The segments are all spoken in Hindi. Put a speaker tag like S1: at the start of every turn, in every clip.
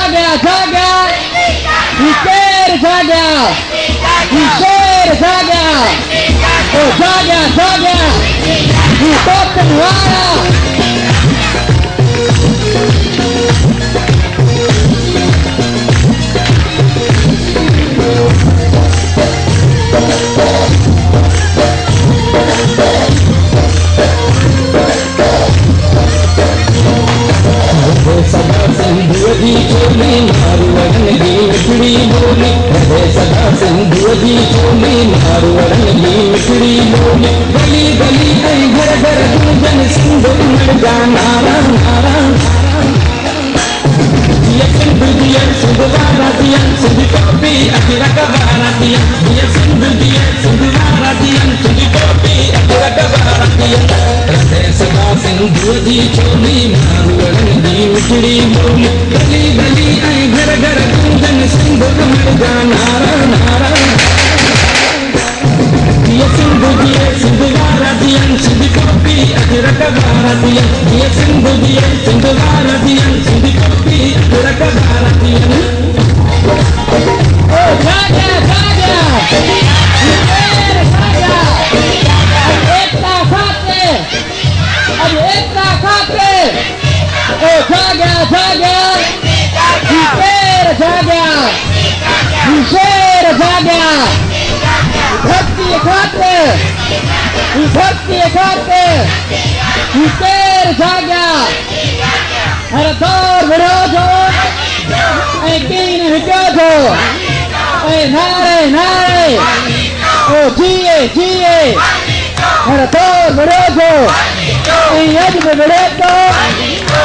S1: जाग्या विकेर जाग्या विशेर जाग्या ओ जाग्या विपत्तनवारा
S2: सदा सिंधुवदी चोली मारुवरन की मिठड़ी बोली सदा सिंधुवदी चोली मारुवरन की मिठड़ी बोली गली गली आई घर घर गुंजन सिंधु मर जाना सिंधु दिया सिंधु वारा दिया सिंधु टोपी अखिरा कबारा दिया सिंधु दिया सिंधु वारा दिया सिंधु टोपी अखिरा कबारा दिया सदा सिंधुवदी चोली मारुवरन की मिठड़ी बोली गली गली आई घर घर गुंजन सिंधु मर जाना सिंधु वारा दिया सिंधु टोपी अखिरा कबारा दिया सिंधु वारा दिया सिंधु टोपी अखिरा कबारा दिया
S1: ओ जाग्या एकता खाते ओ जाग्या विकेर जाग्या विशेर जाग्या विभक्ति खाते विकेर जाग्या हर दौर विरोधो एकीन विरोधो नारे ओ जिए हर दौर विरोधो यज्ञ विरोधो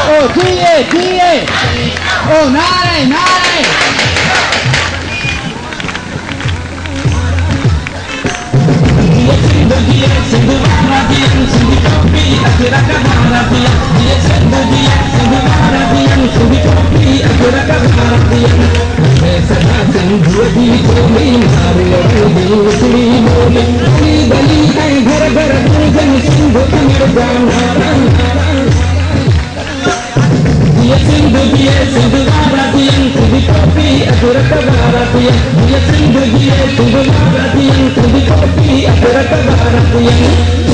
S1: ओ जिए ओ नारे
S2: सिंधु वारा दिया सिंधु टोपी अखिरा कबारा दिया सिंधु वारा दिया सिंधु टोपी अखिरा कबारा दिया सदा सिंधुवदी चोली मारुवरन की मिठड़ी बोली गली गली आई घर घर गुंजन सिंधु मर जाना सिंधु वारा दिया सिंधु टोपी अखिरा कबारा दिया सिंधु वारा दिया सिंधु टोपी अखिरा कबारा दिया